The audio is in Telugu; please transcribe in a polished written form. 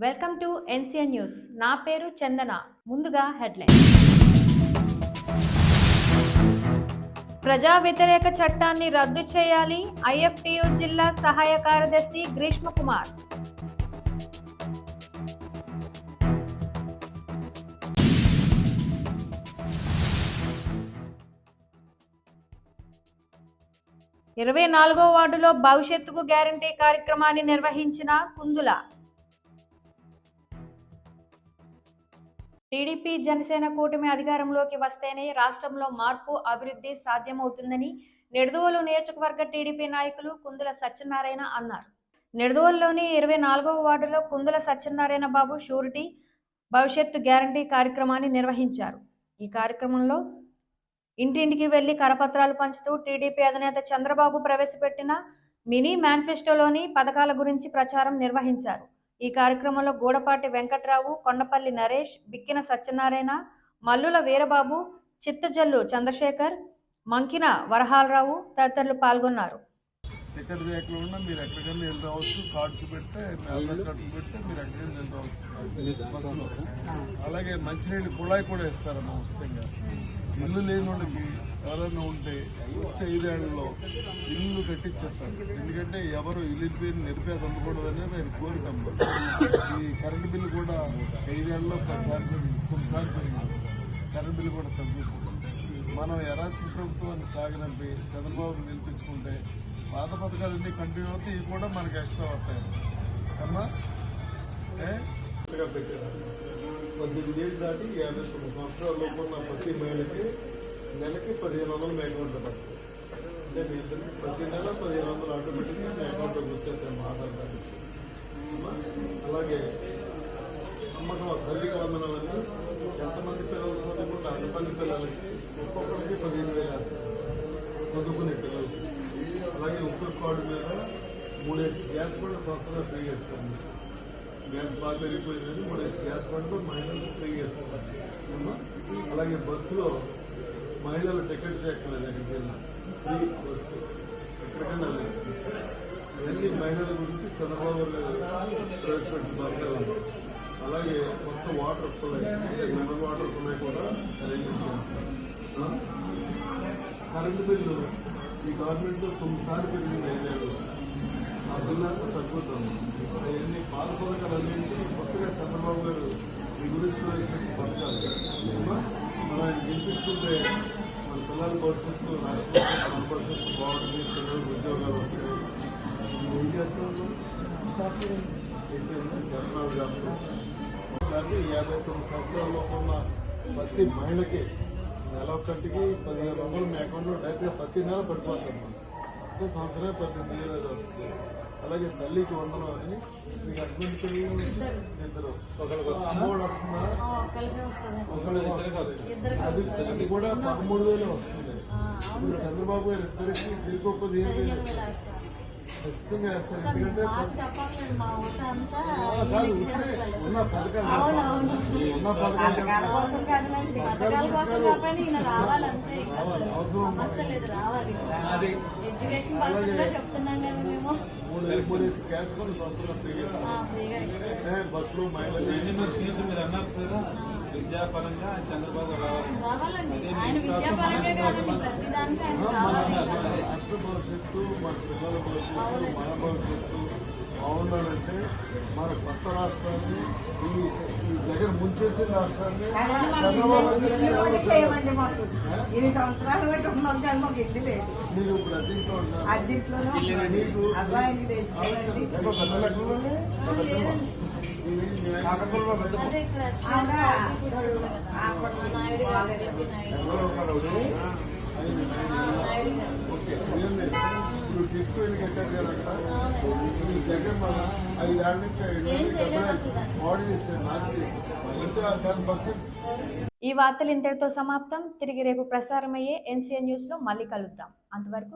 Welcome to NCN news. నా పేరు చందన. ముందుగా హెడ్లైన్. ప్రజా వ్యతిరేక చట్టాన్ని రద్దు చేయాలి. ఐఎఫ్టియు జిల్లా సహాయ కార్యదర్శి గ్రీష్మ కుమార్. ఇరవై 24వ వార్డులో భవిష్యత్తుకు గ్యారంటీ కార్యక్రమాన్ని నిర్వహించిన కుందుల. టీడీపీ జనసేన కూటమి అధికారంలోకి వస్తేనే రాష్ట్రంలో మార్పు అభివృద్ధి సాధ్యమవుతుందని నిడదవోలు నియోజకవర్గ టీడీపీ నాయకులు కుందుల సత్యనారాయణ అన్నారు. నిడదవోలులోని 24వ వార్డులో కుందుల సత్యనారాయణ బాబు షూరిటీ భవిష్యత్తు గ్యారంటీ కార్యక్రమాన్ని నిర్వహించారు. ఈ కార్యక్రమంలో ఇంటింటికి వెళ్లి కరపత్రాలు పంచుతూ టీడీపీ అధినేత చంద్రబాబు ప్రవేశపెట్టిన మినీ మేనిఫెస్టోలోని పథకాల గురించి ప్రచారం నిర్వహించారు. ఈ కార్యక్రమంలో గూడపాటి వెంకట్రావు, కొండపల్లి నరేష్, బిక్కిన సత్యనారాయణ, మల్లుల వీరబాబు, చిత్తజల్లు చంద్రశేఖర్, మంకిన వరహాలరావు తదితరులు పాల్గొన్నారు. టికెట్ చేయకుండా మీరు ఎక్కడికైనా వెళ్ళి రావచ్చు. కార్డ్స్ పెడితే ఆధార్ కార్డ్స్ పెడితే మీరు ఎక్కడికైనా వెళ్ళి రావచ్చు బస్సులో. అలాగే మంచినీళ్ళు కుళాయి కూడా ఇస్తారమ్మా ఉచితంగా. ఇల్లు లేని వాళ్ళకి ఎవరైనా ఉంటే వచ్చే 5 ఏళ్లలో ఇల్లు కట్టించేస్తారు. ఎందుకంటే ఎవరు ఇల్లు పేరు నిరుపేద ఉండకూడదు అనేది ఆయన కోరికమ్మ. ఈ కరెంటు బిల్లు కూడా 5 ఏళ్లలో 10 సార్లు పెరిగింది, 9 సార్లు పెరిగింది. కరెంటు బిల్లు కూడా తగ్గుతుంది. మనం ఎరాచక ప్రభుత్వాన్ని సాగనంపి చంద్రబాబు నిలిపించుకుంటే పాత పథకాలన్నీ కంటిన్యూ అవుతాయి. ఇవి కూడా మనకి ఎక్స్ట్రా వస్తాయి అమ్మా. పెట్టారు 18 ఏళ్ళు దాటి 59 సంవత్సరాల్లోపు ఉన్న ప్రతి మహిళకి నెలకి 1500 మీ అకౌంట్లో పడుతుంది. అంటే మీ ఇద్దరికి ప్రతి నెల 1500 ఆటోమేటిక్గా మీ అకౌంట్లోకి వచ్చేస్తాయి ఆధార్ కార్డు. అలాగే అమ్మకం తల్లికి వందనం అని ఎంతమంది పిల్లలు చదువుకుంటే అంతమంది పిల్లలకి ఒక్కొక్కరికి 15,000 వేస్తారు చదువుకునే పిల్లలకి. అలాగే ఉత్తర కార్డు మీద 3 ఏసి గ్యాస్ బండ్ సంవత్సరాలు ఫ్రీ చేస్తాం. గ్యాస్ బాగా పెరిగిపోయిందని 3 ఏసి గ్యాస్ బండ్లు మహిళలకు ఫ్రీ చేస్తాం. అలాగే బస్సులో మహిళలు టికెట్ తెక్కలేదు, ఎక్కడికి వెళ్ళినా ఫ్రీ బస్సు ఎక్కడికైనా వెళ్ళచ్చు. ఇవన్నీ మహిళల గురించి చంద్రబాబు ప్రవేశపెట్టిన పథకాలు. అలాగే మొత్తం వాటర్ కుళాయి, మినరల్ వాటర్ కుళాయి కూడా అరేంజ్మెంట్ చేస్తారు. కరెంటు బిల్లు ఈ గవర్నమెంట్లో 9 సార్లు పెరిగింది 5 ఏళ్ళు. ఆ బిల్లు అంతా తగ్గుతాము. అవన్నీ పాత పథకాలన్నింటి కొత్తగా చంద్రబాబు గారు ఈ గురించి ప్రవేశపెట్టిన పథకాలు. మనం ఆయన గెలిపించుకుంటే మన పిల్లల భవిష్యత్తు, రాష్ట్రంలో మన భవిష్యత్తు బాగుంటుంది, పిల్లలకు ఉద్యోగాలు వస్తాయి. ఏం చేస్తాం? శరణాలు చేస్తాం. అలాగే 59 సంవత్సరాల్లో ఉన్న ప్రతి మహిళకి నెల ఒక్కటికి 1500 మీ అకౌంట్లో డైరెక్ట్గా ప్రతి నెల పడిపోతాం. అంటే సంవత్సరమే 18,000 వస్తుంది. అలాగే తల్లికి వందనం అని మీకు హస్బెండ్ పిల్లలు ఇద్దరు అమౌంట్ వస్తుందా? అది కూడా 13,000 వస్తుంది. ఇప్పుడు చంద్రబాబు గారు ఇద్దరికి చిరుకొప్ప 15,000 ఖచ్చితంగా వేస్తారు. ఎందుకంటే కాదు ఉన్న పథకాలు అవసరం. 3 ఏసి గ్యాస్ కూడా సంవత్సరం ఫ్రీగా బస్సులో మహిళలు విద్యాపరంగా చంద్రబాబు రాష్ట్ర భవిష్యత్తు, మన పిల్లల భవిష్యత్తు, మన భవిష్యత్తు బాగుండాలంటే మన కొత్త రాష్ట్రాన్ని ఈ జగన్ ముంచేసిన రాష్ట్రాన్ని చంద్రబాబు మీరు ఇప్పుడు అద్దీంట్లో ఇప్పుడు టిప్పు వెళ్ళి కట్టారు కదా ఈ జగన్ మన 5 ఏళ్ళ నుంచి బాడీ చేశారు, నాకు చేశారు 10%. ఈ వార్తలు ఇంతటితో సమాప్తం. తిరిగి రేపు ప్రసారమయ్యే ఎన్సీఎన్ న్యూస్ లో మళ్ళీ కలుద్దాం. అంతవరకు